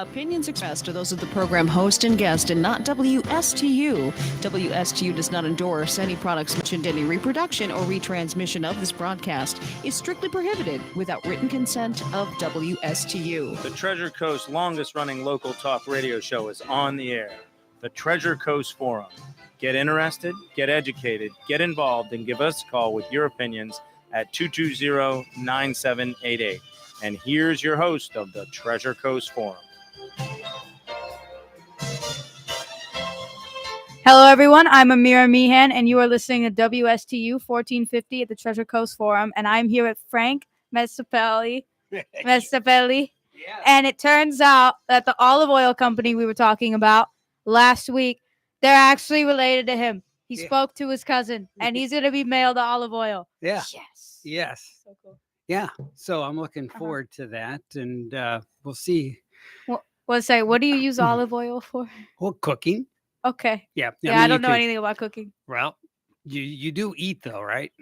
Opinions expressed are those of the program host and guest and not WSTU. WSTU does not endorse any products mentioned. Any reproduction or retransmission of this broadcast is strictly prohibited without written consent of WSTU. The Treasure Coast longest running local talk radio show is on the air. The Treasure Coast Forum. Get interested, get educated, get involved, and give us a call with your opinions at 220-9788. And here's your host of the Treasure Coast Forum. Hello, everyone. I'm Amira Meehan, and you are listening to WSTU 1450 at the Treasure Coast Forum. And I'm here with Frank Mestapelli. And it turns out that the olive oil company we were talking about last week, they're actually related to him. He spoke to his cousin, and he's going to be mailed the olive oil. Yeah. Yes. So cool. Yeah. So I'm looking forward to that, and we'll see. What do you use olive oil for? Well, cooking. Okay. Yeah. I don't know anything about cooking. Well, you do eat though, right?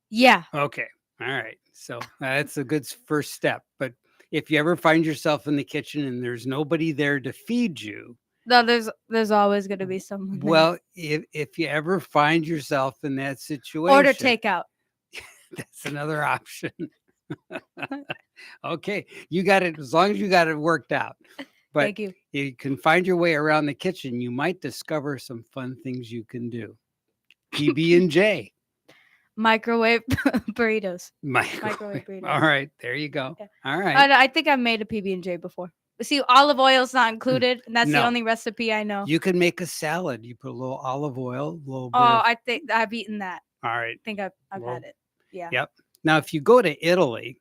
Yeah. Okay. All right. So that's a good first step. But if you ever find yourself in the kitchen and there's nobody there to feed you, no, there's always going to be someone there. Well, if you ever find yourself in that situation, order takeout. That's another option. Okay, you got it. As long as you got it worked out. But thank you. You can find your way around the kitchen. You might discover some fun things you can do. PB&J. Microwave burritos. Microwave burritos. All right, there you go. Yeah. All right. I think I've made a PB&J before. See, olive oil is not included, and that's the only recipe I know. You can make a salad. You put a little olive oil, a little bit. I think I've eaten that. All right. I think I've had it. Yeah. Yep. Now, if you go to Italy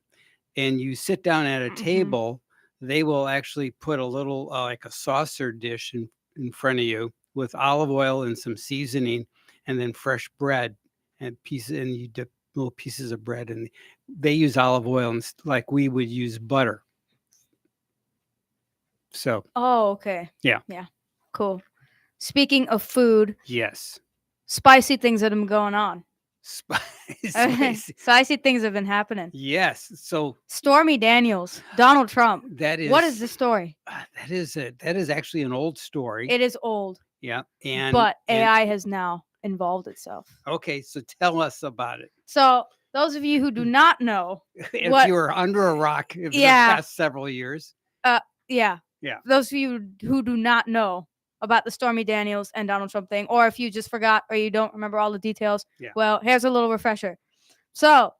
and you sit down at a table, they will actually put a little like a saucer dish in front of you with olive oil and some seasoning, and then fresh bread and pieces, and you dip little pieces of bread, and they use olive oil and like we would use butter. So. Oh, okay. Yeah. Yeah. Cool. Speaking of food. Yes. Spicy things that have been going on. Spicy things have been happening. Yes. So Stormy Daniels, Donald Trump. What is the story? That is actually an old story. It is old. Yeah. But AI has now involved itself. Okay, so tell us about it. So those of you who do not know, if you were under a rock in the past several years. Yeah. Those of you who do not know about the Stormy Daniels and Donald Trump thing, or if you just forgot or you don't remember all the details, well, here's a little refresher. So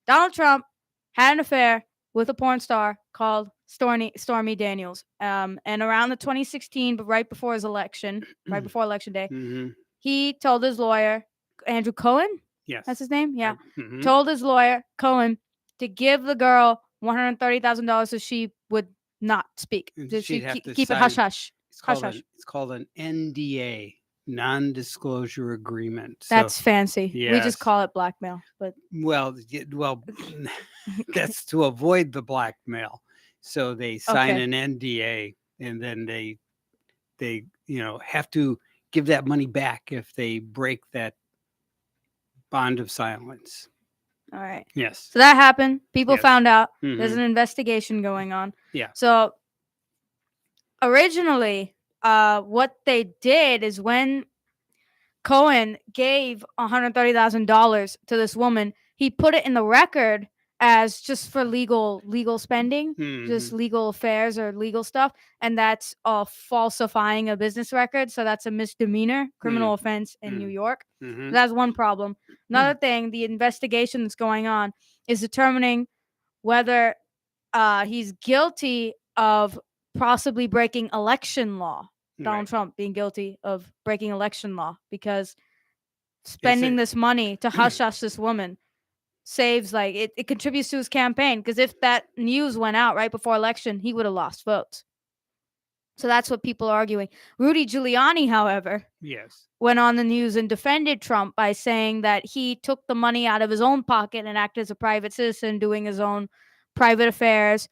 Donald Trump had an affair with a porn star called Stormy Daniels. And around the 2016, but right before his election, right before election day, he told his lawyer, Andrew Cohen, that's his name, told his lawyer, Cohen, to give the girl $130,000 so she would not speak. Keep it hush-hush. It's called an NDA, non-disclosure agreement. That's fancy. Yes. We just call it blackmail. But well, that's to avoid the blackmail. So they sign an NDA, and then they have to give that money back if they break that bond of silence. All right. Yes. So that happened. People found out. There's an investigation going on. Yeah. So originally, what they did is when Cohen gave $130,000 to this woman, he put it in the record as just for legal spending, just legal affairs or legal stuff, and that's falsifying a business record. So that's a misdemeanor, criminal offense in New York. So that's one problem. Another thing, the investigation that's going on is determining whether he's guilty of possibly breaking election law. Donald Trump being guilty of breaking election law because spending this money to hush-hush this woman saves, like, it contributes to his campaign, because if that news went out right before election, he would have lost votes. So that's what people are arguing. Rudy Giuliani, however, went on the news and defended Trump by saying that he took the money out of his own pocket and acted as a private citizen doing his own private affairs.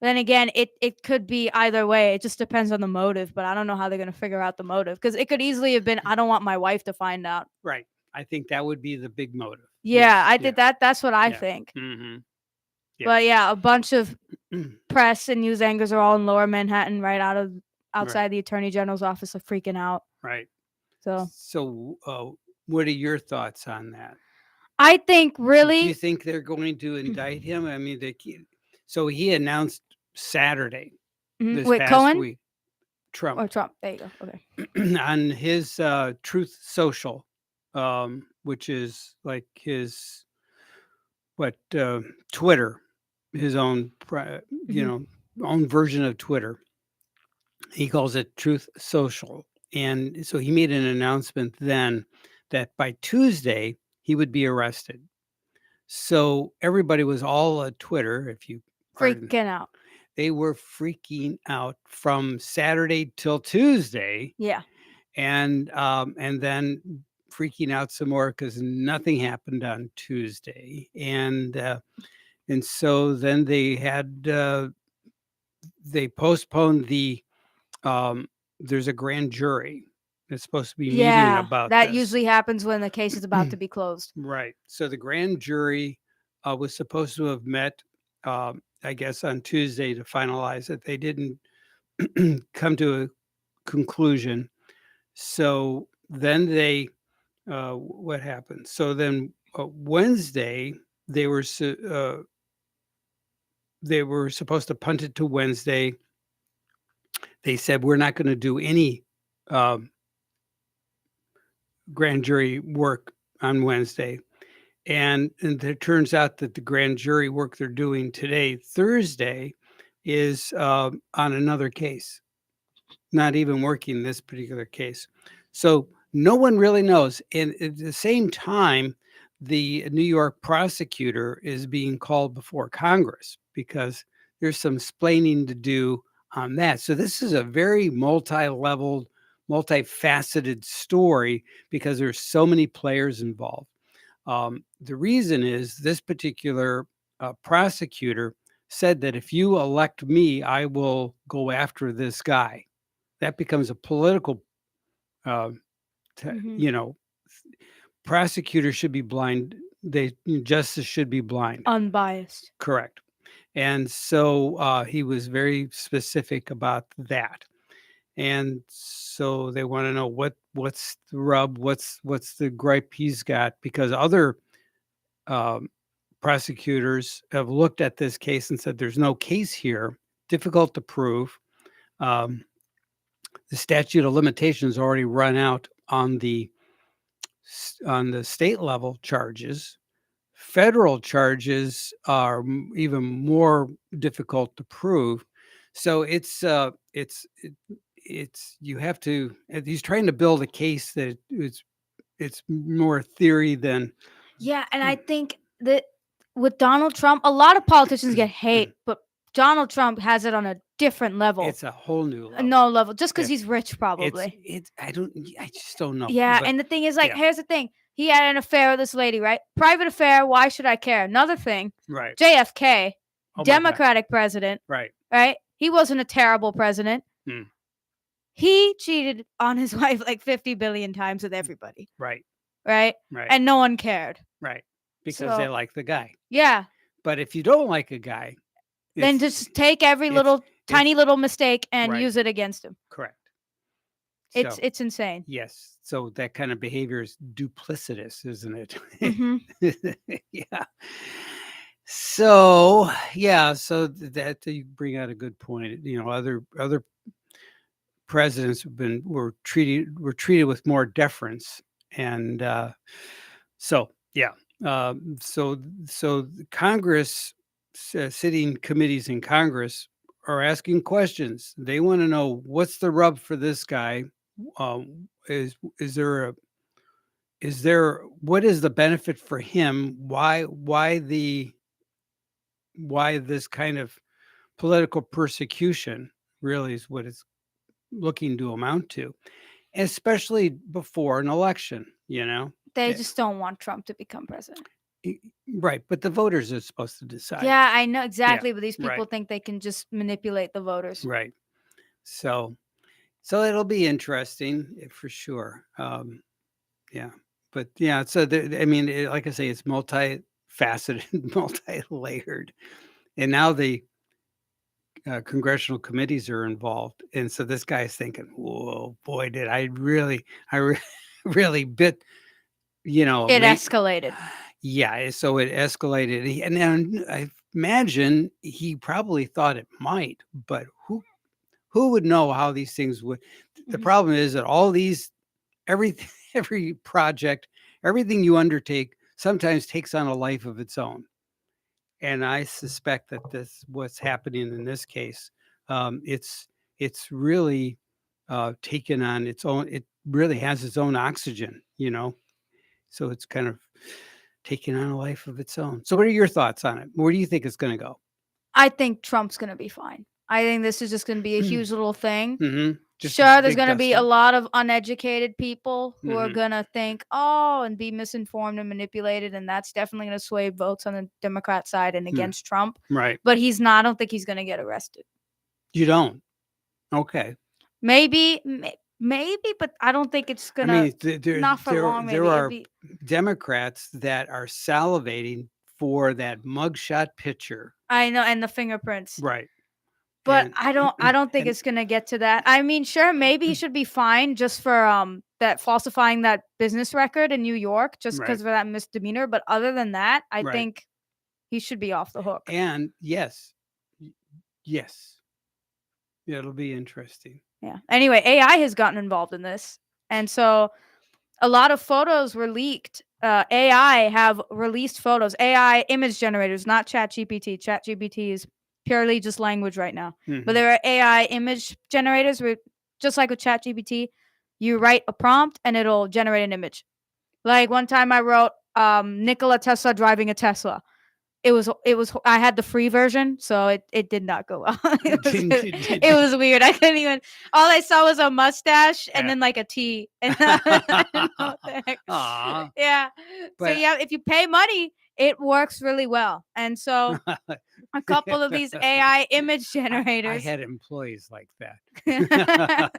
Then again, it could be either way. It just depends on the motive, but I don't know how they're going to figure out the motive, because it could easily have been, I don't want my wife to find out. Right. I think that would be the big motive. Yeah, I did that. That's what I think. Mm-hmm. Yeah. But yeah, a bunch of press and news anchors are all in Lower Manhattan, right outside the Attorney General's office, are freaking out. Right. So So, what are your thoughts on that? I think Do really you think they're going to indict him? I mean, so he announced Saturday this wait, past Cohen week, Trump, or Trump? There you go. Okay. on his Truth Social, which is like his Twitter, his own own version of Twitter. He calls it Truth Social, and so he made an announcement then that by Tuesday he would be arrested. So everybody was all at Twitter, if you pardon. Freaking out. They were freaking out from Saturday till Tuesday, Yeah. and then freaking out some more because nothing happened on Tuesday, and so then they postponed the there's a grand jury that's supposed to be meeting Yeah. about That this. usually happens when the case is about to be closed. Right. So the grand jury was supposed to have met, I guess, on Tuesday to finalize it. They didn't come to a conclusion. So then what happened? So then Wednesday, they were supposed to punt it to Wednesday. They said, we're not going to do any grand jury work on Wednesday. And it turns out that the grand jury work they're doing today, Thursday, is on another case, not even working this particular case. So no one really knows. And at the same time, the New York prosecutor is being called before Congress because there's some explaining to do on that. So this is a very multi-leveled, multifaceted story because there's so many players involved. The reason is this particular prosecutor said that if you elect me, I will go after this guy. That becomes a political, prosecutor should be blind. Justice should be blind. Unbiased. Correct. And so he was very specific about that. And so they want to know what's the rub, what's the gripe he's got, because other prosecutors have looked at this case and said there's no case here, difficult to prove. The statute of limitations already run out on the state level charges. Federal charges are even more difficult to prove. So it's you have to. He's trying to build a case that it's more theory than. Yeah, and I think that with Donald Trump, a lot of politicians get hate, but Donald Trump has it on a different level. It's a whole new level. No level, just because he's rich, probably. I just don't know. Yeah, But and the thing is, here's the thing. He had an affair with this lady, right? Private affair. Why should I care? Another thing. right, JFK, Oh my God. Democratic president, right, right? He wasn't a terrible president. Hmm. He cheated on his wife like 50 billion times with everybody, right, right? right, And no one cared. right, because they So- like the guy. Yeah. But if you don't like a guy, Then it's- just take every tiny little mistake and Right. use it against him. correct. It's So, it's insane. yes. So that kind of behavior is duplicitous, isn't it? Mhm. Yeah. So so that you bring out a good point. Other presidents were treated with more deference, and so the Congress, sitting committees in Congress are asking questions. They want to know what's the rub for this guy. Is there what is the benefit for him? Why this kind of political persecution really is what it's looking to amount to, especially before an election, They Yeah. just don't want Trump to become president. Right, but the voters are supposed to decide. Yeah, I know exactly, but these right. people think they can just manipulate the voters. Right. So it'll be interesting for sure. Yeah. But yeah, so like I say, it's multifaceted, multi-layered. And now the congressional committees are involved. And so this guy's thinking, whoa, boy, did I really bit, It escalated. Yeah, so it escalated. And then I imagine he probably thought it might, but who would know how these things would? The Mhm. problem is that all these, everything, every project, everything you undertake sometimes takes on a life of its own. And I suspect that what's happening in this case. It's really taken on its own. It really has its own oxygen, so it's kind of taking on a life of its own. So what are your thoughts on it? Where do you think it's going to go? I think Trump's going to be fine. I think this is just going to be a huge little thing. Mm-hmm. Just Sure, there's big going to be a dust-up. lot of uneducated people who are Mhm. going to think, oh, and be misinformed and manipulated. And that's definitely going to sway votes on the Democrat side and against Trump. Right. But he's not, I don't think he's going to get arrested. You don't? Okay. Maybe, but I don't think it's going I to, mean, there, not for there, long. Maybe there it'd are be, Democrats that are salivating for that mugshot picture. I know, and the fingerprints. Right. But And- I don't think and- it's gonna get to that. I mean, sure, maybe he should be fined just for that falsifying that business record in New York, just because Right. of that misdemeanor. But other than that, I Right. think he should be off the hook. And yes, it'll be interesting. Yeah. Anyway, AI has gotten involved in this, and so a lot of photos were leaked. AI have released photos. AI image generators, not ChatGPT. ChatGPT is purely just language right now. Mhm. But there are AI image generators where, just like with ChatGPT, you write a prompt and it'll generate an image. Like one time I wrote Nikola Tesla driving a Tesla. It was I had the free version, so it did not go well. It was weird. I couldn't even, all I saw was a mustache and Yeah. then like a T. And I didn't know what the heck. Aw. Yeah. So But- yeah, if you pay money, it works really well. And so a couple of these AI image I generators. had employees like that.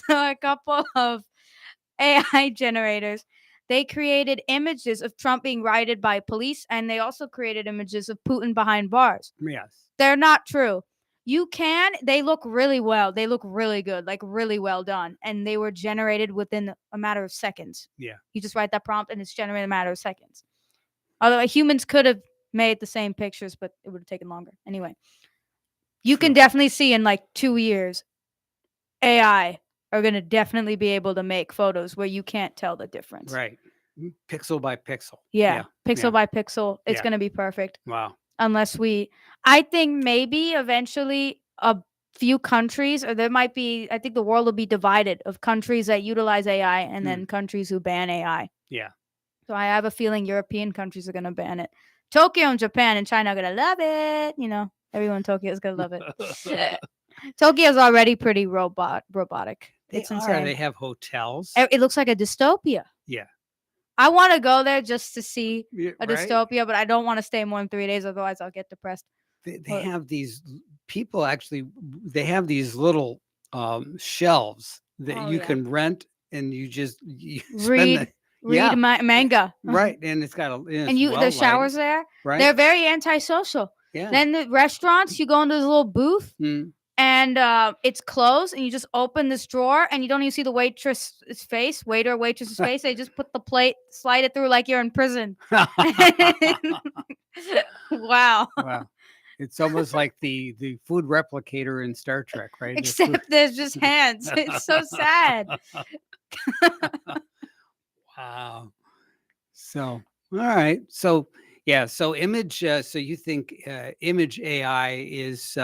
So a couple of AI generators, they created images of Trump being righted by police, and they also created images of Putin behind bars. Yes. They're not true. They look really well. They look really good, like really well done. And they were generated within a matter of seconds. Yeah. You just write that prompt and it's generated in a matter of seconds. Although humans could have made the same pictures, but it would have taken longer. Anyway, you can Sure. definitely see in like 2 years, AI are going to definitely be able to make photos where you can't tell the difference. Right. Pixel by pixel. Yeah. Pixel yeah. by pixel. It's Yeah. going to be perfect. Wow. Unless I think maybe eventually a few countries, or I think the world will be divided of countries that utilize AI and then countries who ban AI. Yeah. So I have a feeling European countries are going to ban it. Tokyo and Japan and China are going to love it. Everyone in Tokyo is going to love it. Tokyo's already pretty robotic. It's insane. They have hotels. It looks like a dystopia. Yeah. I want to go there just to see Yeah, a right? dystopia, but I don't want to stay more than 3 days. Otherwise, I'll get depressed. They What- have these people actually. They have these little shelves that Oh, you yeah. can rent, and you spend Read yeah. manga. right, and it's got And the showers there, right? they're very antisocial. yeah. Then the restaurants, you go into this little booth Mm. and it's closed, and you just open this drawer and you don't even see the waitress's face, waiter or waitress's face. They just put the plate, slide it through like you're in prison. Wow. Wow. It's almost like the food replicator in Star Trek, right? The food- Except there's just hands. It's so sad. Wow. So, all right. So, yeah. So, image. So, you think image AI is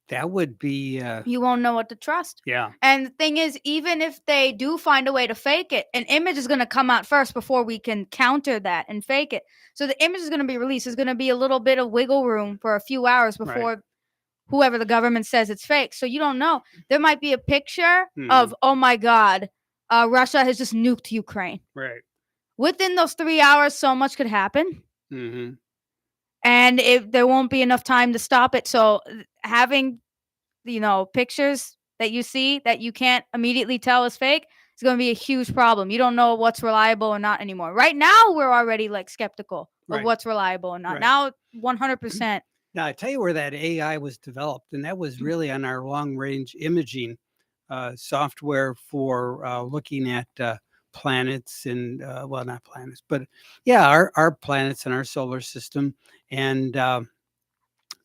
that would be? You won't know what to trust. Yeah. And the thing is, even if they do find a way to fake it, an image is going to come out first before we can counter that and fake it. So the image is going to be released. There's going to be a little bit of wiggle room for a few hours before whoever the government says it's fake. So you don't know. There might be a picture of, oh my God, Russia has just nuked Ukraine. Right. Within those 3 hours, so much could happen. Mm-hmm. And there won't be enough time to stop it. So having, pictures that you see that you can't immediately tell is fake is going to be a huge problem. You don't know what's reliable or not anymore. Right now, we're already like skeptical of Right. what's reliable or not. Right. Now, 100%. Now, I tell you where that AI was developed, and that was really on our long range imaging software for looking at planets and, well, not planets, but yeah, our planets and our solar system and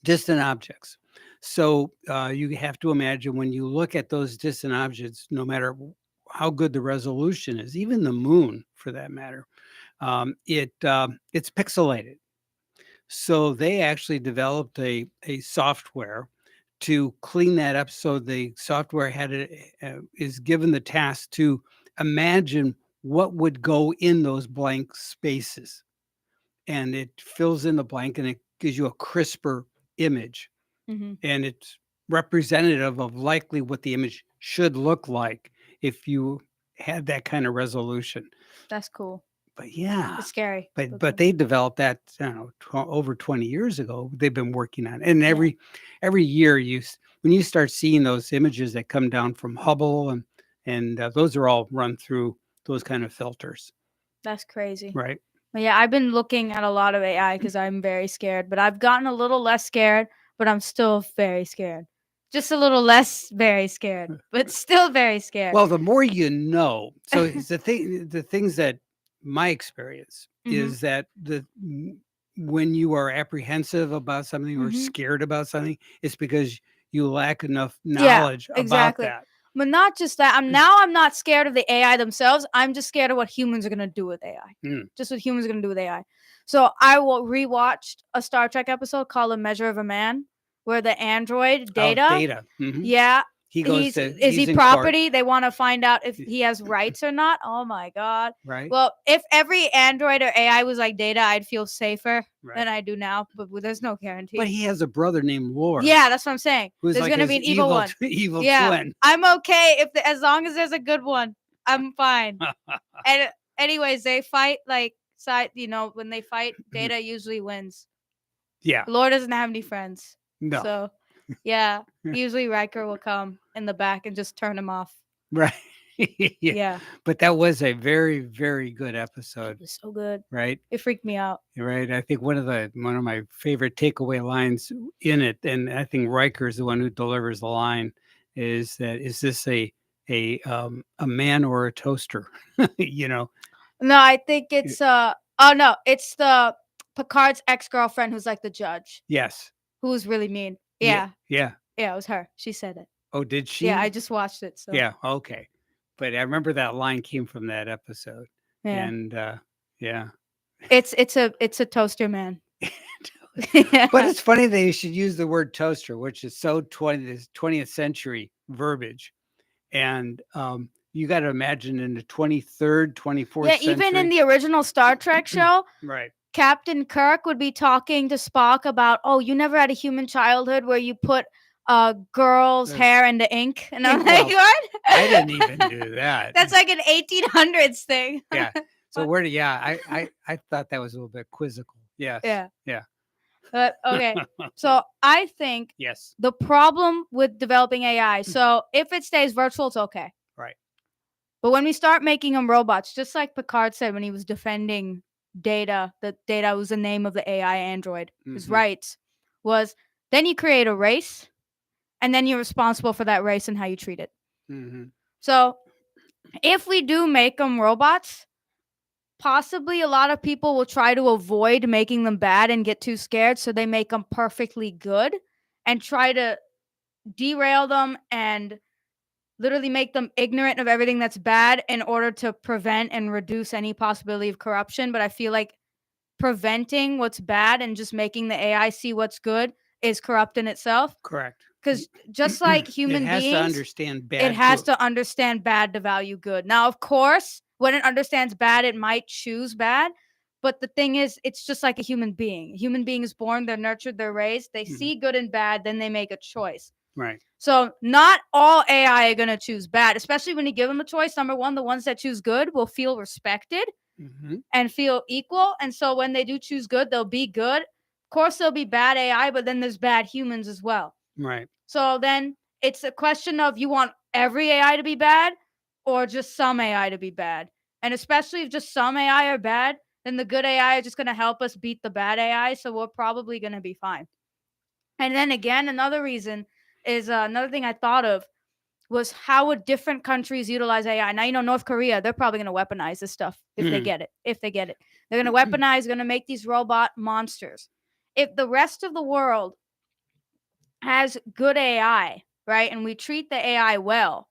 distant objects. So you have to imagine when you look at those distant objects, no matter how good the resolution is, even the moon for that matter, it's pixelated. So they actually developed a software to clean that up. So the software is given the task to imagine what would go in those blank spaces, and it fills in the blank and it gives you a crisper image, Hmm. and it's representative of likely what the image should look like if you had that kind of resolution. That's cool. But yeah, It's scary. but they developed that, I don't know, over 20 years ago. They've been working on it. And Yeah. every year when you start seeing those images that come down from Hubble and those are all run through those kind of filters, That's crazy. right? But yeah, I've been looking at a lot of AI because I'm very scared, but I've gotten a little less scared, but I'm still very scared. Just a little less very scared, but still very scared. Well, the more you know. So it's the things that my experience Mhm. is that when you are apprehensive about something or Mhm. scared about something, it's because you lack enough Yeah, knowledge exactly. about that. But not just that. I'm not scared of the AI themselves. I'm just scared of what humans are gonna do with AI. Mm. Just what humans are gonna do with AI. So I rewatched a Star Trek episode called A Measure of a Man, where the android Data, Data. yeah, He goes is to he in court, property? They want to find out if he has rights or not. Oh my god. right? Well, if every android or AI was like Data, I'd feel safer than Right. I do now. But there's no guarantee. But he has a brother named Laura. Yeah, that's what I'm saying. Who's There's like gonna his be an evil one. evil Yeah, twin. I'm okay as long as there's a good one. I'm fine. And anyways, they fight like when they fight, Data usually wins. Yeah. Laura doesn't have any friends. No. So yeah, usually Riker will come in the back and just turn him off. Right. Yeah. Yeah. But that was a very, very good episode, It was so good. right? It freaked me out. Right. I think one of my favorite takeaway lines in it, and I think Riker is the one who delivers the line, is this a man or a toaster? You know. No, I think it's it's the Picard's ex-girlfriend who's like the judge, Yes. who's really mean. Yeah. Yeah. Yeah, it was her. She said it. Oh, did she? Yeah, I just watched it. So Yeah. Okay. But I remember that line came from that episode, yeah. and yeah. It's a toaster man. But it's funny that you should use the word toaster, which is so 20th century verbiage. And you got to imagine in the 23rd, 24th Yeah, century. even in the original Star Trek show, right. Captain Kirk would be talking to Spock about, "Oh, you never had a human childhood where you put a girl's hair into ink." And I'm like, Well, "What?" I didn't even do that. That's like an 1800s thing. Yeah. So I thought that was a little bit quizzical. Yes. Yeah. Yeah. But okay. So I think Yes. the problem with developing AI, so if it stays virtual, it's okay. Right. But when we start making them robots, just like Picard said when he was defending Data, that Data was the name of the AI android, his Mhm. rights was then you create a race, and then you're responsible for that race and how you treat it. Mm-hmm. So if we do make them robots, possibly a lot of people will try to avoid making them bad and get too scared, so they make them perfectly good and try to derail them and literally make them ignorant of everything that's bad in order to prevent and reduce any possibility of corruption. But I feel like preventing what's bad and just making the AI see what's good is corrupt in itself. Correct. Because just like human it has beings, to understand bad. it has good. to understand bad to value good. Now, of course, when it understands bad, it might choose bad. But the thing is, it's just like a human being. A human being is born, they're nurtured, they're raised, they see good and bad, then they make a choice. Right. So not all AI are going to choose bad, especially when you give them a choice. Number one, the ones that choose good will feel respected and feel equal. And so when they do choose good, they'll be good. Of course, there'll be bad AI, but then there's bad humans as well. Right. So then it's a question of you want every AI to be bad or just some AI to be bad. And especially if just some AI are bad, then the good AI are just going to help us beat the bad AI. So we're probably going to be fine. And then again, another reason is another thing I thought of was how would different countries utilize AI? Now, North Korea, they're probably going to weaponize this stuff if they Mm. get it. If they get it, they're going to weaponize, going to make these robot monsters. If the rest of the world has good AI, right, and we treat the AI well,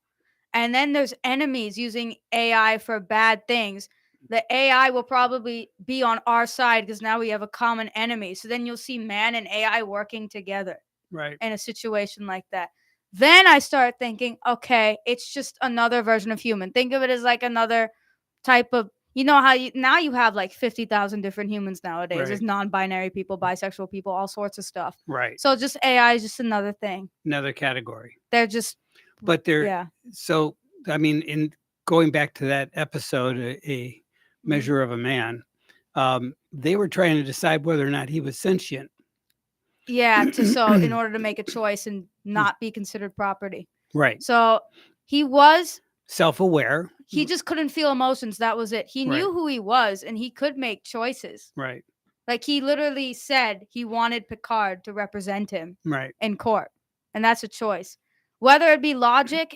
and then there's enemies using AI for bad things, the AI will probably be on our side because now we have a common enemy. So then you'll see man and AI working together Right. in a situation like that. Then I start thinking, okay, it's just another version of human. Think of it as like another type of, how you have like 50,000 different humans nowadays. There's Right. non-binary people, bisexual people, all sorts of stuff. Right. So just AI is just another thing. Another category. They're just, But they're yeah. so. I mean, in going back to that episode, a Mm-hmm. Measure of a Man, they were trying to decide whether or not he was sentient. Yeah, so in order to make a choice and not be considered property. Right. So he was Self-aware. he just couldn't feel emotions. That was it. He Right. knew who he was and he could make choices. Right. Like he literally said he wanted Picard to represent him Right. in court. And that's a choice. Whether it be logic,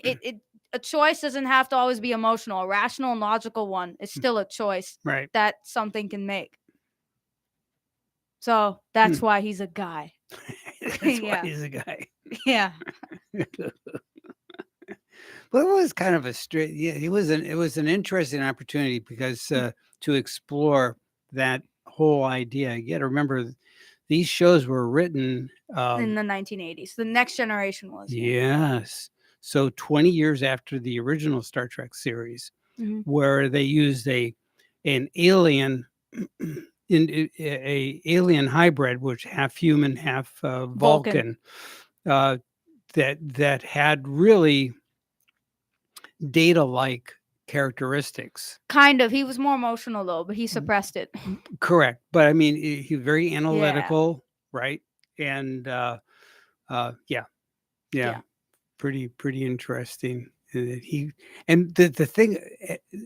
a choice doesn't have to always be emotional. A rational and logical one is still a choice Right. that something can make. So that's why he's a guy. That's Yeah. why he's a guy. Yeah. But it was kind of a straight. Yeah, it was an interesting opportunity because to explore that whole idea. You got to remember, these shows were written In the 1980s. The Next Generation was. yes. So 20 years after the original Star Trek series, Mhm. where they used an alien in a alien hybrid, which half human, half Vulcan, that had really Data-like characteristics. Kind of. He was more emotional though, but he suppressed it. Correct, but I mean, he's very analytical, right? And yeah, pretty interesting. The thing.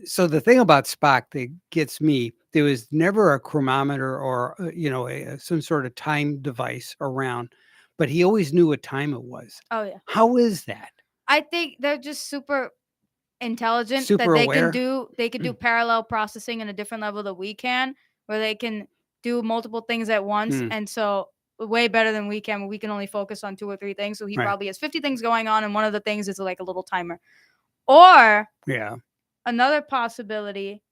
So the thing about Spock that gets me, there was never a chronometer or some sort of time device around, but he always knew what time it was. Oh yeah. How is that? I think they're just super intelligent Super that they aware? can do parallel processing in a different level that we can, where they can do multiple things at once. And so way better than we can. We can only focus on 2 or 3 things. So he Right. probably has 50 things going on, and one of the things is like a little timer. Or Yeah. another possibility,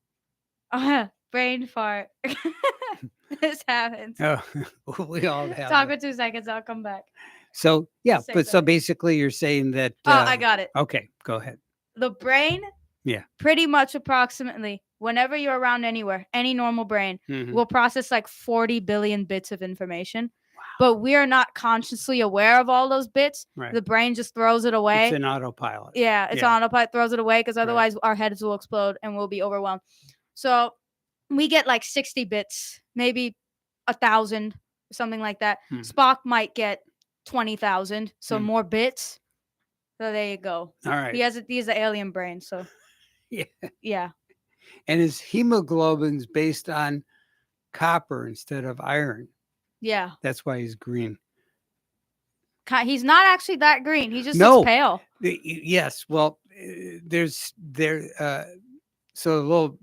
brain fart. This happens. Oh, we all have. Talk it. for 2 seconds. I'll come back. So yeah, Say but so something. basically, you're saying that. Oh, I got it. Okay, go ahead. The brain, Yeah. pretty much approximately, whenever you're around anywhere, any normal brain Mhm. will process like 40 billion bits of information. But we are not consciously aware of all those bits. Right. The brain just throws it away. It's an autopilot. Yeah, it's Yeah. on autopilot, throws it away because otherwise our heads will explode and we'll be overwhelmed. So we get like 60 bits, maybe 1,000, something like that. Spock might get 20,000, so more bits. So there you go. All right. He has an alien brain, so Yeah. yeah. And his hemoglobin's based on copper instead of iron. Yeah. That's why he's green. He's not actually that green. He just No. looks pale. Yes. Well, so a little.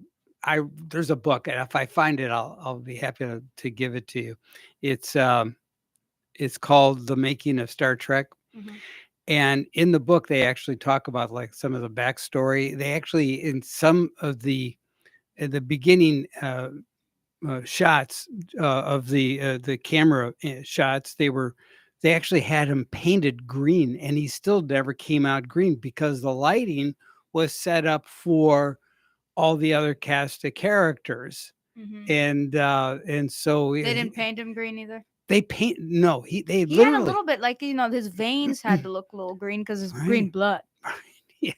There's a book, and if I find it, I'll be happy to give it to you. It's called The Making of Star Trek. Mhm. And in the book, they actually talk about like some of the backstory. They actually, in some of the beginning shots of the camera shots, they actually had him painted green, and he still never came out green because the lighting was set up for all the other cast of characters, and so They didn't paint him green either. They paint no, they He literally had a little bit like his veins had to look a little green because it's green Right. blood. Yeah,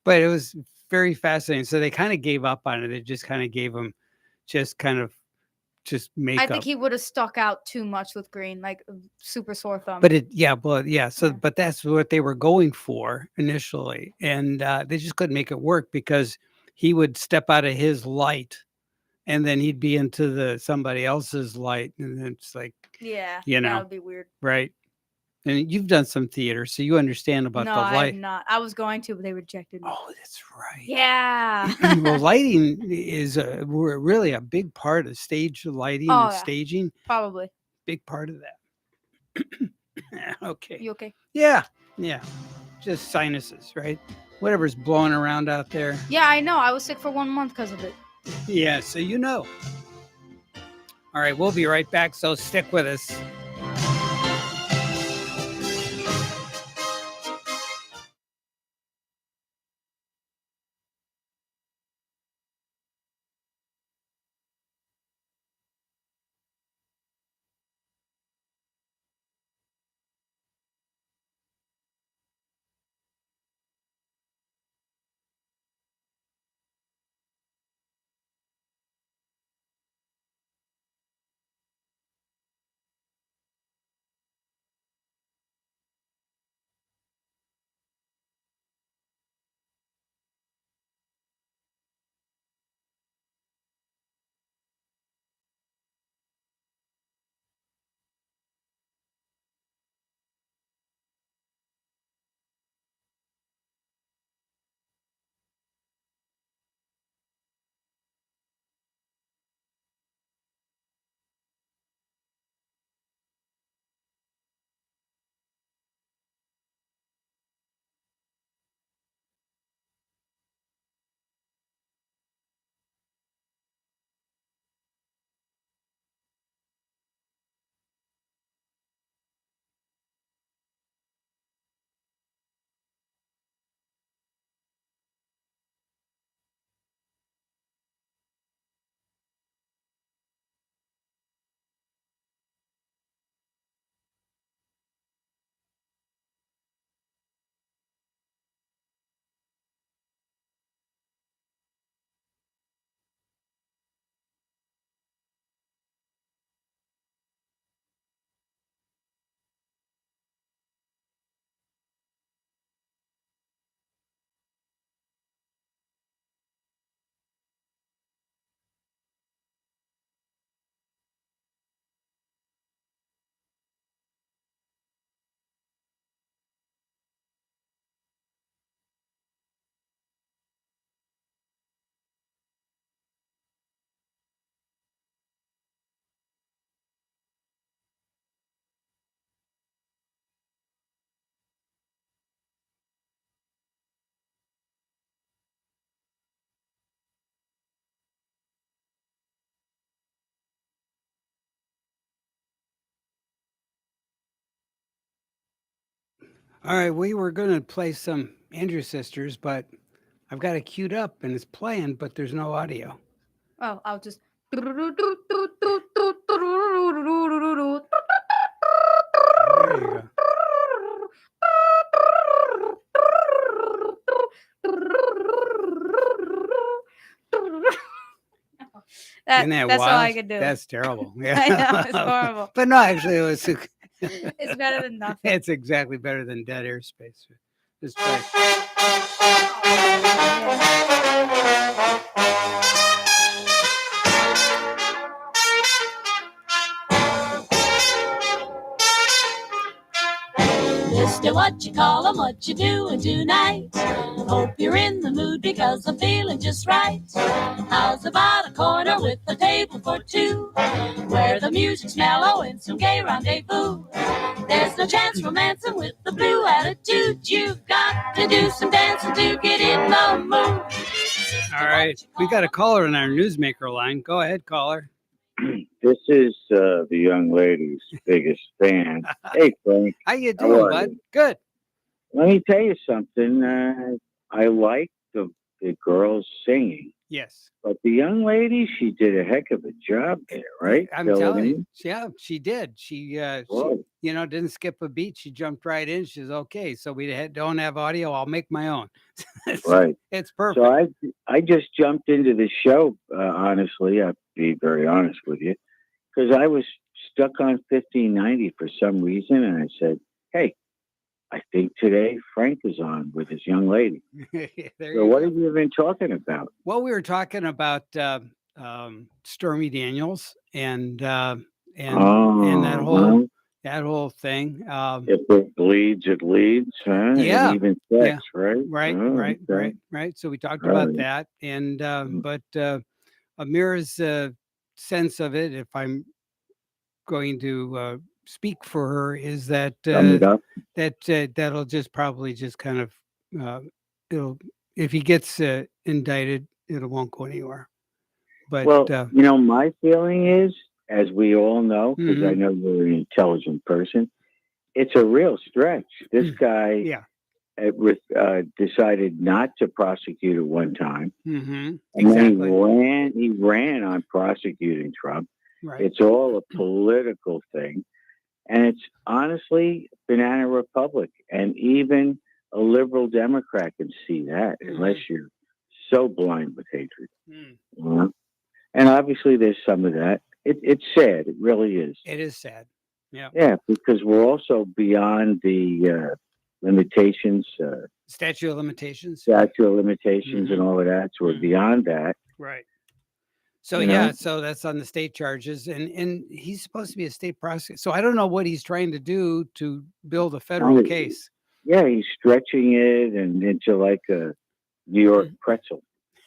but it was very fascinating. So they kind of gave up on it. They just kind of gave him just makeup. I think he would have stuck out too much with green, like super sore thumb. But but that's what they were going for initially, and they just couldn't make it work because he would step out of his light, and then he'd be into somebody else's light, and it's like yeah, you know. that would be weird. Right. And you've done some theater, so you understand about No, the I have light. not. I was going to, but they rejected me. Oh, that's right. Yeah. Well, lighting is really a big part of stage lighting Oh, and yeah. staging. Probably. Big part of that. Okay. You okay? Yeah. Just sinuses, right? Whatever's blowing around out there. Yeah, I know. I was sick for 1 month because of it. Yeah, so you know. All right, we'll be right back, so stick with us. All right, we were going to play some Andrew Sisters, but I've got it queued up and it's playing, but there's no audio. Oh, I'll just. There you go. Isn't that That's all I wild? could do. That's terrible. Yeah. I know, it's horrible. But no, actually, it was. It's better than nothing. It's exactly better than Dead Airspace. Just play. Mister, what you call 'em, what you doing tonight? Hope you're in the mood because I'm feeling just right. How's about a corner with a table for two, where the music's mellow and some gay rendezvous? There's no chance romancing with the blue attitude. You've got to do some dancing to get in the mood. All right, we got a caller in our newsmaker line. Go ahead, caller. This is the young lady's biggest fan. Hey, Frank. How you How doing, are bud? you? Good. Let me tell you something. I like the girls singing, Yes, but the young lady, she did a heck of a job there, right? I'm Filling telling in. you. Yeah, she did. She Whoa. didn't skip a beat. She jumped right in. She's okay. So we don't have audio. I'll make my own. Right. It's perfect. So I just jumped into the show, honestly. I'll be very honest with you, because I was stuck on 1590 for some reason, and I said, hey, I think today Frank is on with his young lady. There So you what go. have you been talking about? Well, we were talking about Stormy Daniels and that whole that whole thing. If it bleeds, it leads, huh? Yeah, And even yeah. sex, right? Right, Oh, right, okay. right. So we talked All about right. that, and Mm. but Amira's sense of it, if I'm going to speak for her, is that Sum it up. that'll just probably just kind of uh, it'll if he gets indicted, it won't go anywhere. But Well, my feeling is, as we all know, because I mhm, know you're an intelligent person, it's a real stretch. This guy yeah, decided not to prosecute at one time, and then exactly, he ran on prosecuting Trump. right, It's all a political thing, and it's honestly banana republic, and even a liberal Democrat can see that, unless you're so blind with hatred. Mm. You know? And obviously, there's some of that. It's sad. It really is. It is sad. Yeah, Yeah, because we're also beyond the limitations, statute of limitations. statute of limitations, and Mhm, all of that. So we're mhm. beyond that. Right. So You yeah, know, so that's on the state charges, and he's supposed to be a state prosecutor. So I don't know what he's trying to do to build a federal I- case. yeah, he's stretching it and into like a New York pretzel.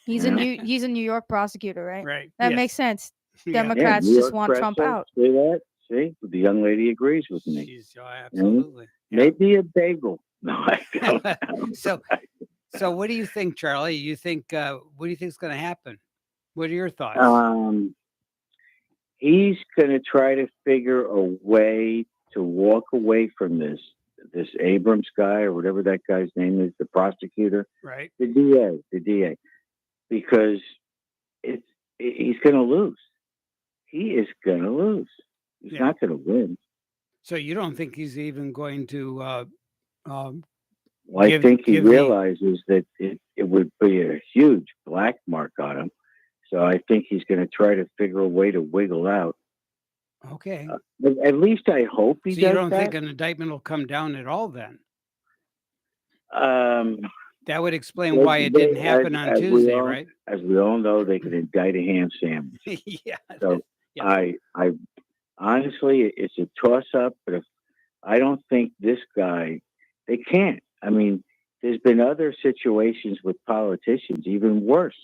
He's You a know? New York prosecutor, right? Right. That Yes. makes sense. Yeah. Yeah, Democrats New just York want Trump pretzel. out. See that? See, the young lady agrees with me. She's, oh, You know? absolutely. Yeah. Maybe a bagel. No, I don't know. So what do you think, Charlie? You think what do you think is going to happen? What are your thoughts? He's going to try to figure a way to walk away from this Abrams guy, or whatever that guy's name is, the prosecutor, Right. the DA, because he's going to lose. He is going to lose. He's Yeah. not going to win. So you don't think he's even going to Well, I give- think he give the- realizes that it would be a huge black mark on him. So I think he's going to try to figure a way to wiggle out. okay. But at least I hope he So does you don't that. think an indictment will come down at all then? Um, That would explain why it didn't happen on Tuesday, right? As we all know, they could indict a ham sandwich. Yeah. So Yeah. I honestly, it's a toss up. But if I don't think this guy, they can't. I mean, there's been other situations with politicians, even worse,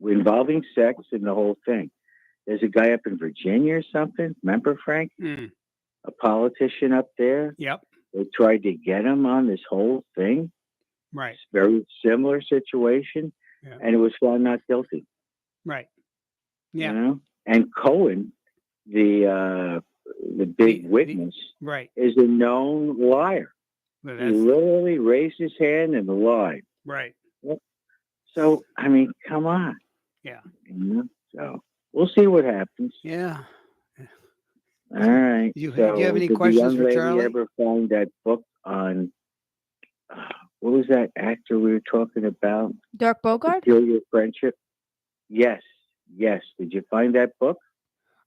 involving sex and the whole thing. There's a guy up in Virginia or something. Remember, Frank? Mm, A politician up there. yep. They tried to get him on this whole thing. Right. Very similar situation, Yeah. and it was found not guilty. Right. You Yeah. know? And Cohen, the big The- witness, Right. is a known liar. But He that's literally raised his hand and lied. right. So I mean, come on. Yeah. You know? So we'll see what happens. Yeah. All right. Do you So have any did questions the for young lady Charlie? ever find that book on what was that actor we were talking about? Dirk Bogard? Peculiar Friendship. Yes. Did you find that book?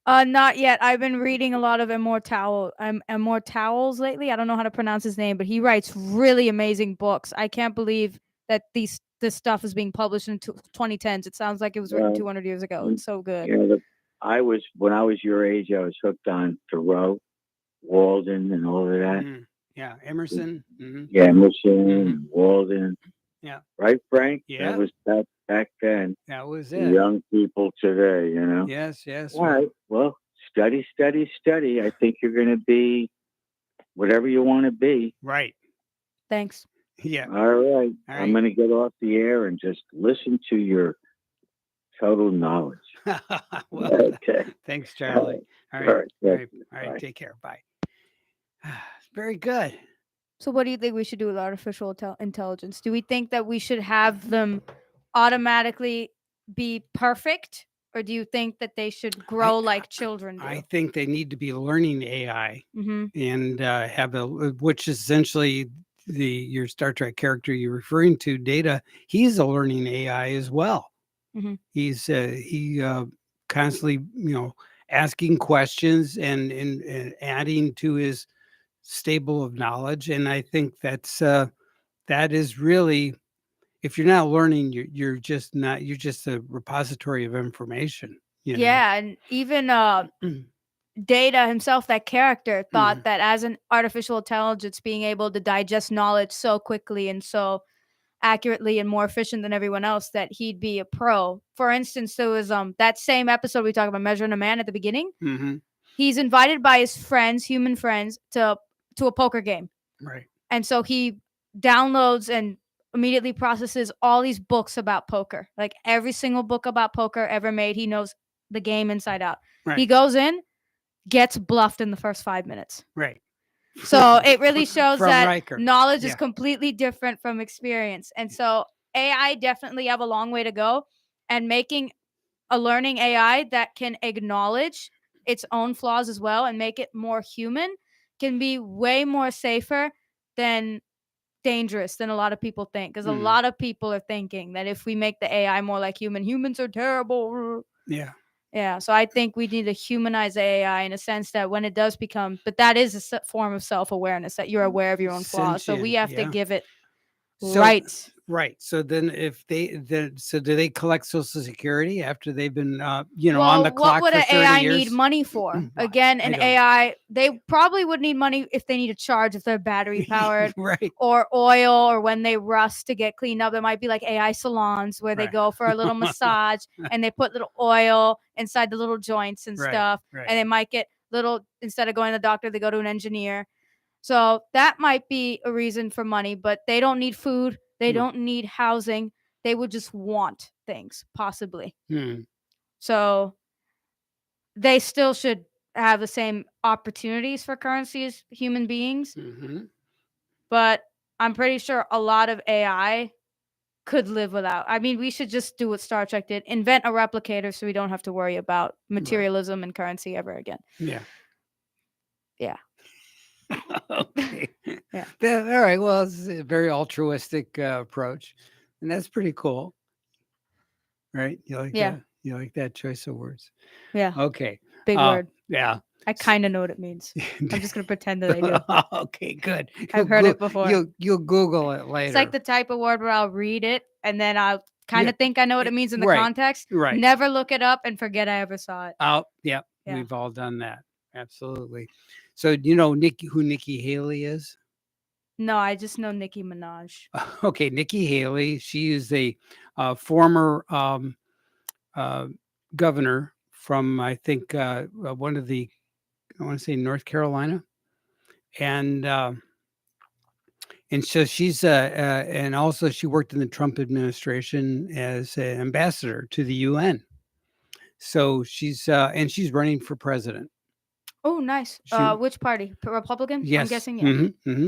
Not yet. I've been reading a lot of Immortals lately. I don't know how to pronounce his name, but he writes really amazing books. I can't believe that this stuff is being published in 2010s. It sounds like it was written Well, 200 years ago. It's so good. You know, when I was your age, I was hooked on Thoreau, Walden, and all of that. Mm, yeah. Emerson. Mhm. Yeah, Emerson, Walden. Yeah. Right, Frank? Yeah. That was back then. That was The it. young people today, you know. Yes. Yes. All right. Well, study. I think you're going to be whatever you want to be. Right. Thanks. Yeah. All right. All I'm right. going to get off the air and just listen to your total knowledge. Well, Okay. thanks, Charlie. All right. All right. All right. Thank you. All right. Bye. Take care. Bye. Very good. So what do you think we should do with artificial intelligence? Do we think that we should have them automatically be perfect, or do you think that they should grow like children do? I think they need to be learning AI Mm-hmm. and have which is essentially your Star Trek character you're referring to, Data. He's a learning AI as well. Mhm. He's constantly asking questions and adding to his stable of knowledge, and I think that is really, if you're not learning, you're just a repository of information. You know? Yeah, and even Data himself, that character, thought Mhm. that as an artificial intelligence being able to digest knowledge so quickly and so accurately and more efficient than everyone else, that he'd be a pro. For instance, there was that same episode we talked about Measuring a Man at the beginning. Mhm. He's invited by his friends, human friends, to a poker game. Right. And so he downloads and immediately processes all these books about poker. Like every single book about poker ever made, he knows the game inside out. He Right. goes in, gets bluffed in the first 5 minutes. Right. So it really shows From that Riker. knowledge is Yeah. completely different from experience. And so AI definitely have a long way to go, and making a learning AI that can acknowledge its own flaws as well and make it more human can be way more safer than dangerous than a lot of people think, because a Mm. lot of people are thinking that if we make the AI more like humans are terrible. Yeah. Yeah, so I think we need to humanize AI in a sense that when it does become, but that is a form of self-awareness, that you're aware of your own flaws. So we Sentient, have to yeah. give it So rights. right. So then if so do they collect Social Security after they've been on the Well, what clock would for an 30 AI years? need money for? Well, Again, I an don't. AI, they probably would need money if they need to charge, if they're battery powered, Right. or oil, or when they rust to get cleaned up. There might be like AI salons where they Right. go for a little massage and they put little oil inside the little joints and Right, stuff. right. And they might get little, instead of going to the doctor, they go to an engineer. So that might be a reason for money, but they don't need food. They No. don't need housing. They would just want things, possibly. Hmm. So they still should have the same opportunities for currency as human beings, Hmm. but I'm pretty sure a lot of AI could live without. I mean, we should just do what Star Trek did, invent a replicator so we don't have to worry about materialism and currency ever again. Yeah. Yeah. Okay. Yeah. All right. Well, it's a very altruistic approach, and that's pretty cool, right? You like Yeah. that? You like that choice of words? Yeah. Okay. Big word. Yeah. I kind of know what it means. I'm just going to pretend that I do. Okay. Good. I've heard it before. You'll Google it later. It's like the type of word where I'll read it and then I'll kind Yeah, of think I know what it means in the right, context. right. Never look it up and forget I ever saw it. Oh, yeah. Yeah. We've all done that. Absolutely. So, who Nikki Haley is? No, I just know Nicki Minaj. Okay, Nikki Haley. She is a former governor from, I think, one of the, I want to say North Carolina, and so she's and also she worked in the Trump administration as an ambassador to the UN. So she's and she's running for president. Oh, nice. She- Which party? Republican? I'm Yes. guessing. Yeah.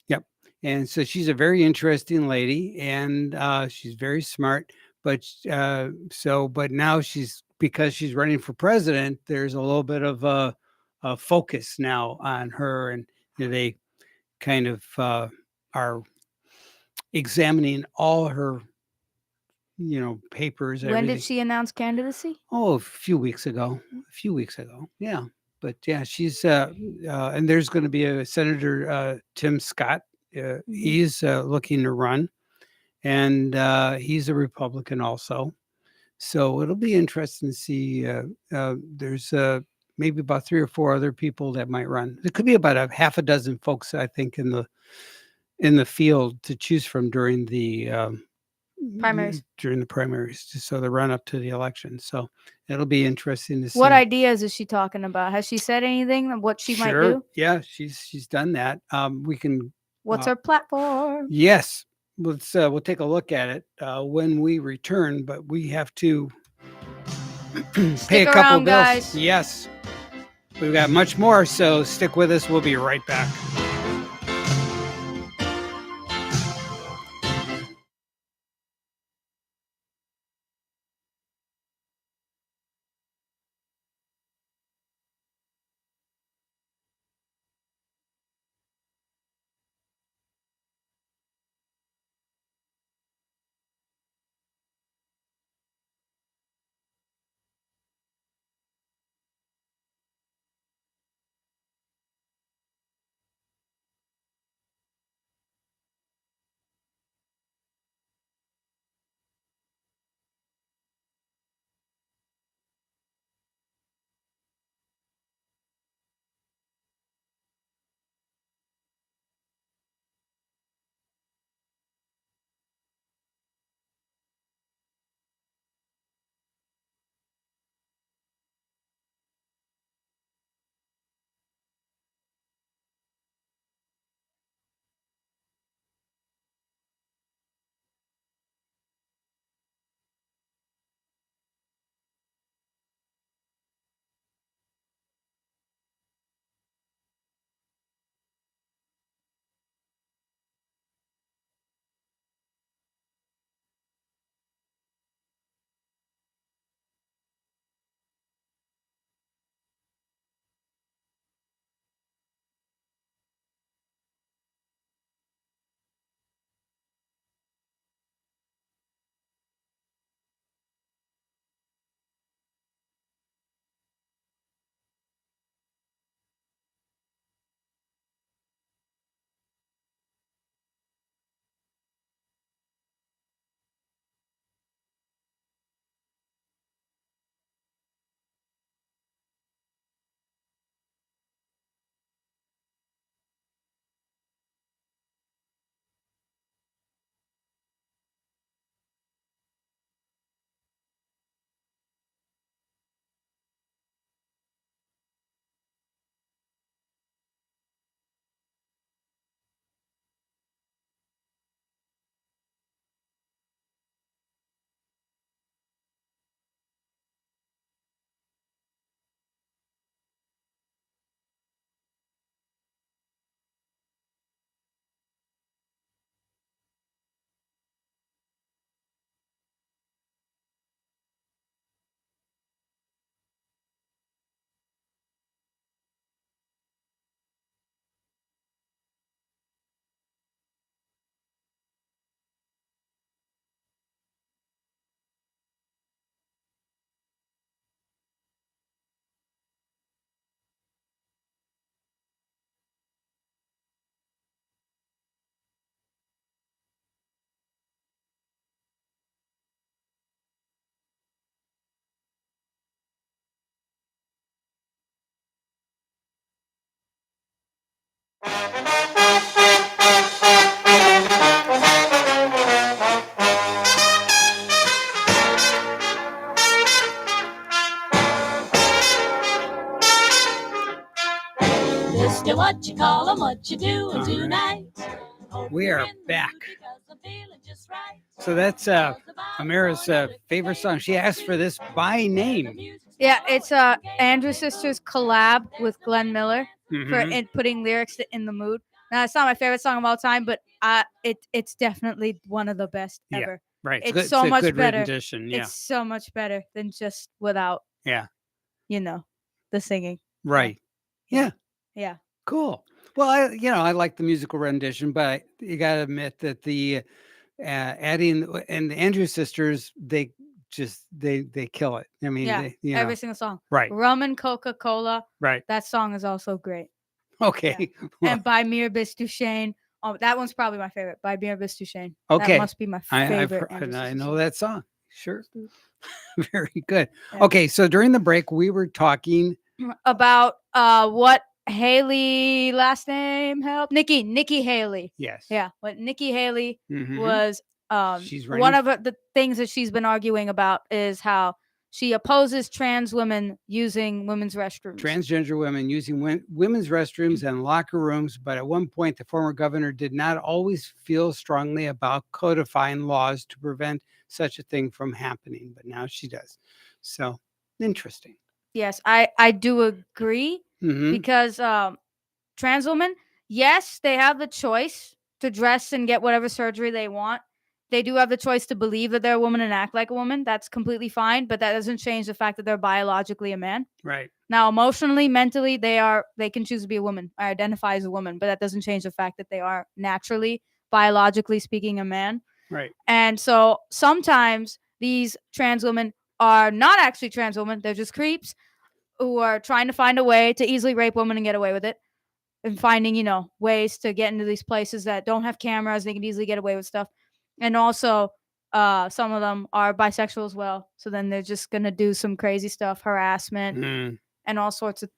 Yep. And so she's a very interesting lady, and she's very smart. But but now because she's running for president, there's a little bit of a focus now on her, and they kind of are examining all her, papers. When everything. did she announce candidacy? Oh, a few weeks ago. Yeah. But yeah, she's and there's going to be a Senator Tim Scott. He's looking to run, and he's a Republican also. So it'll be interesting to see. There's maybe about 3 or 4 other people that might run. There could be about a half a dozen folks, I think, in the field to choose from during the Primaries. just so the run up to the election. So it'll be interesting to see. What ideas is she talking about? Has she said anything of what she might do? Yeah, she's done that. We can. What's her platform? Yes, we'll take a look at it when we return, but we have to pay Stick a couple around, bills. guys. Yes, we've got much more, so stick with us. We'll be right back. what you call 'em, what you doing All right. tonight? Hope We you're are in the back. mood because I'm feeling just right. So that's How's about Amira's going with the favorite song. She table asked for this by the name. music's Yeah, low it's and the game Andrew is Sisters slow. collab with Glenn Miller for Mhm. putting lyrics in the mood. Now it's not my favorite song of all time, but it's definitely one of the best Yeah, ever. Right. It's good, so a much good better. rendition. Yeah. It's so much better than just without, Yeah. the singing. Right. Yeah. Yeah. Yeah. Cool. Well, I like the musical rendition, but you got to admit that the adding and the Andrews Sisters, they kill it. I mean, Yeah. they, Every single song. right, Rum and Coca-Cola. right. That song is also great. Okay. Well, And by Mirabis Duchesne. Oh, that one's probably my favorite. By Mirabis Duchesne. Okay. That must be my I've favorite. heard, Andrew I Sisters know song. that song. Sure. Very good. Yeah. Okay. So during the break, we were talking. About what Haley last name help Nikki Haley. Yes. Yeah, what Nikki Haley Mhm. was She's one running of the things that she's been arguing about is how she opposes trans women using women's restrooms. transgender women using women's restrooms and locker rooms, but at one point, the former governor did not always feel strongly about codifying laws to prevent such a thing from happening, but now she does. So interesting. Yes, I do agree Mhm. because trans women, yes, they have the choice to dress and get whatever surgery they want. They do have the choice to believe that they're a woman and act like a woman. That's completely fine, but that doesn't change the fact that they're biologically a man. Right. Now, emotionally, mentally, they can choose to be a woman or identify as a woman, but that doesn't change the fact that they are naturally, biologically speaking, a man. Right. And so sometimes these trans women are not actually trans women; they're just creeps who are trying to find a way to easily rape women and get away with it, and finding ways to get into these places that don't have cameras. They can easily get away with stuff, and also some of them are bisexual as well. So then they're just gonna do some crazy stuff, harassment, Mm. and all sorts of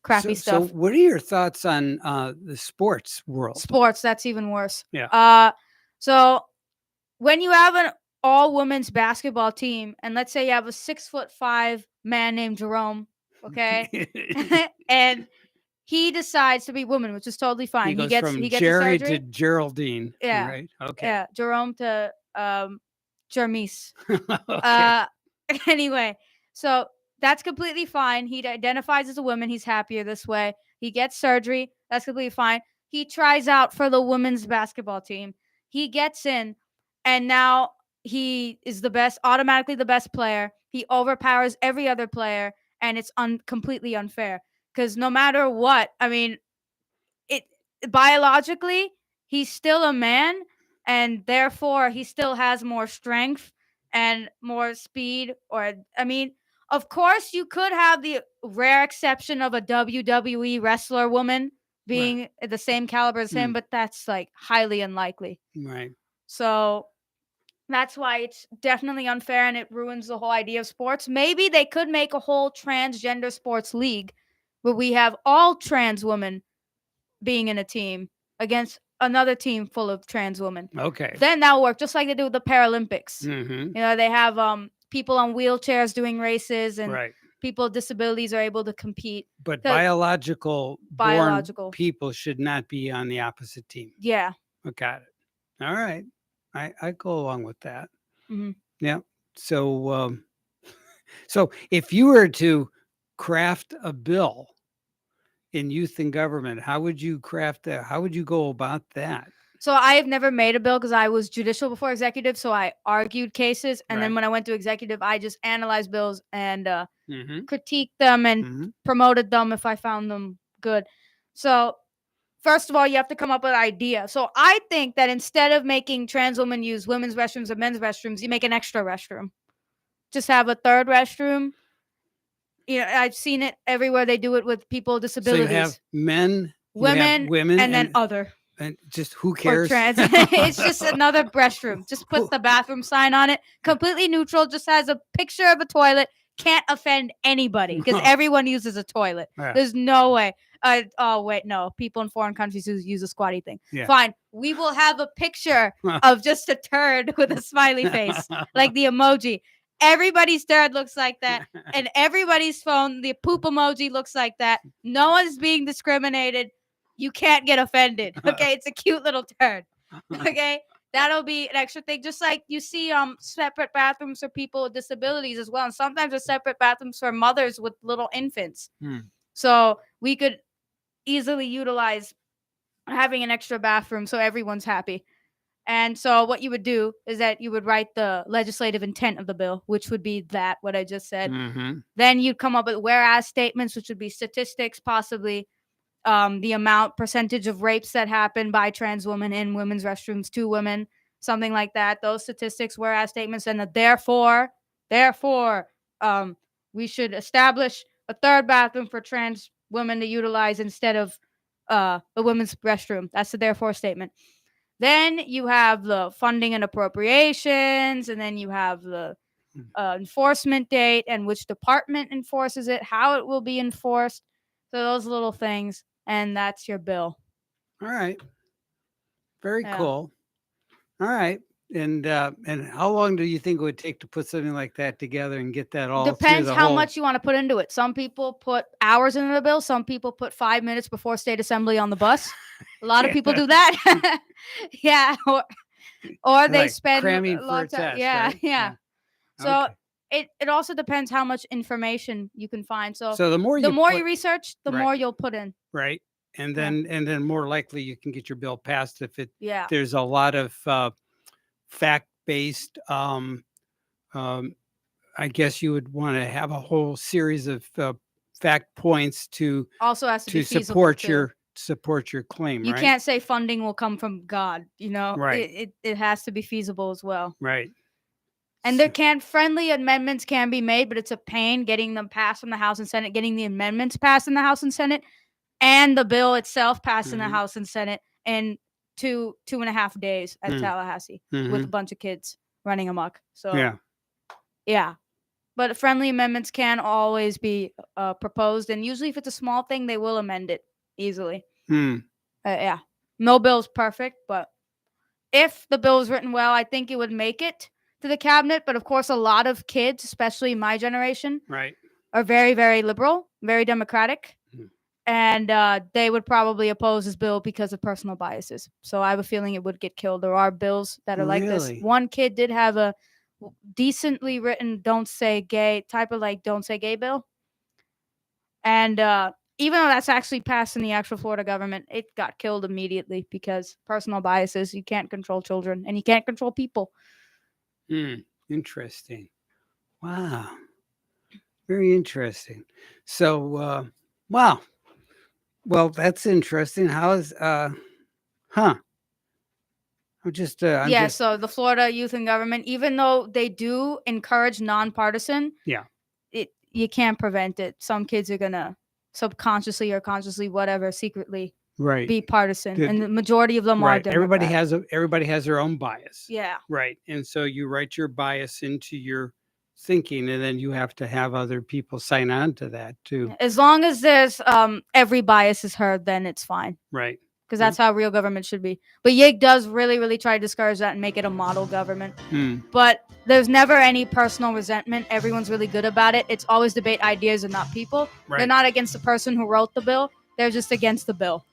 crappy So stuff. what are your thoughts on the sports world? Sports, that's even worse. Yeah. So when you have an all women's basketball team, and let's say you have a 6'5" man named Jerome, okay, and he decides to be woman, which is totally fine. He goes gets from he gets Jerry a surgery. to Geraldine. Yeah. Right. Okay. Yeah, Jerome to Jermise. Okay. Anyway, so that's completely fine. He identifies as a woman. He's happier this way. He gets surgery. That's completely fine. He tries out for the women's basketball team. He gets in, and now he is automatically the best player. He overpowers every other player, and it's completely unfair. Because no matter what, I mean, it biologically, he's still a man, and therefore he still has more strength and more speed. Or, I mean, of course, you could have the rare exception of a WWE wrestler woman being the same caliber as him, but that's like highly unlikely. Right. So that's why it's definitely unfair, and it ruins the whole idea of sports. Maybe they could make a whole transgender sports league where we have all trans women being in a team against another team full of trans women. Okay. Then that'll work, just like they do with the Paralympics. Mm-hmm. They have people on wheelchairs doing races, and Right. people with disabilities are able to compete. But 'Cause- biological Biological. people should not be on the opposite team. Yeah. I got it. All right. I go along with that. Mhm. Yeah. So so if you were to craft a bill in youth and government, how would you craft that? How would you go about that? So I have never made a bill because I was judicial before executive. So I argued cases. And then Right. when I went to executive, I just analyzed bills and Mm-hmm. critiqued them and Mm-hmm. promoted them if I found them good. So first of all, you have to come up with an idea. So I think that instead of making trans women use women's restrooms and men's restrooms, you make an extra restroom. Just have a third restroom. I've seen it everywhere. They do it with people with So disabilities. you have men, you have women, and then other. and just who Or cares? trans. It's just another restroom. Just put the bathroom sign on it. Completely neutral. Just has a picture of a toilet. Can't offend anybody because everyone uses a toilet. Yeah. There's no way. Oh wait, no. People in foreign countries who use a squatty thing. Yeah. Fine. We will have a picture of just a turd with a smiley face, like the emoji. Everybody's turd looks like that, and everybody's phone, the poop emoji looks like that. No one's being discriminated. You can't get offended. Okay, it's a cute little turd. Okay, that'll be an extra thing. Just like you see, separate bathrooms for people with disabilities as well, and sometimes there's separate bathrooms for mothers with little infants. So we could easily utilize having an extra bathroom so everyone's happy. And so what you would do is that you would write the legislative intent of the bill, which would be that what I just said. Then you'd come up with whereas statements, which would be statistics, possibly the amount percentage of rapes that happen by trans women in women's restrooms to women, something like that. Those statistics, whereas statements, and therefore, we should establish a third bathroom for trans women to utilize instead of a women's restroom. That's the therefore statement. Then you have the funding and appropriations, and then you have the enforcement date and which department enforces it, how it will be enforced. So those little things, and that's your bill. All right. Very Yeah. cool. All right. And how long do you think it would take to put something like that together and get that all through Depends the how whole- much you want to put into it. Some people put hours into the bill. Some people put 5 minutes before state assembly on the bus. A lot of people do that. Yeah. Or they Like spend cramming a for lot a of time. test, Yeah. right? Yeah. So Okay. it also depends how much information you can find. So, So the more the you more put- you research, the Right. more you'll put in. right, and Yeah. then more likely you can get your bill passed if Yeah. there's a lot of fact-based. I guess you would want to have a whole series of fact points to Also has to be feasible support your too. claim. You right? can't say funding will come from God. Right. It has to be feasible as well. Right. And friendly amendments can be made, but it's a pain getting them passed from the House and Senate, getting the amendments passed in the House and Senate, and the bill itself passed in the Mhm. House and Senate in 2.5 days at Tallahassee with a bunch of kids running amok. So Yeah. yeah. But friendly amendments can always be proposed, and usually if it's a small thing, they will amend it easily. Yeah. No bill's perfect, but if the bill is written well, I think it would make it to the cabinet. But of course, a lot of kids, especially my generation, Right. are very, very liberal, very democratic. And they would probably oppose this bill because of personal biases. So I have a feeling it would get killed. There are bills that are like this. Really? One kid did have a decently written don't say gay bill. And even though that's actually passed in the actual Florida government, it got killed immediately because personal biases. You can't control children and you can't control people. Interesting. Wow. Very interesting. So, wow. Well, that's interesting. How is, I'm just, So the Florida Youth in Government, even though they do encourage nonpartisan, Yeah. You can't prevent it. Some kids are gonna subconsciously or consciously, whatever, secretly right. be partisan, The- and the majority of them are Right. Everybody Democrat. everybody has their own bias. Yeah. Right. And so you write your bias into your thinking, and then you have to have other people sign on to that too. As long as there's every bias is heard, then it's fine. Right. Because that's how real government should be. But Yig does really, really try to discourage that and make it a model government. But there's never any personal resentment. Everyone's really good about it. It's always debate ideas and not people. Right. They're not against the person who wrote the bill. They're just against the bill.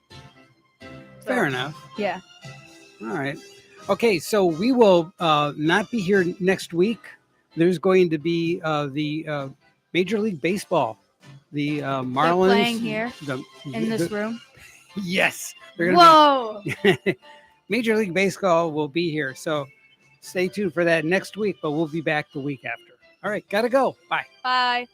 Fair enough. Yeah. All right. Okay. So we will not be here next week. There's going to be the Major League Baseball. The Marlins. playing here in this room. Yes. They're gonna Whoa. Major League Baseball will be here. So stay tuned for that next week, but we'll be back the week after. All right. Gotta go. Bye. Bye.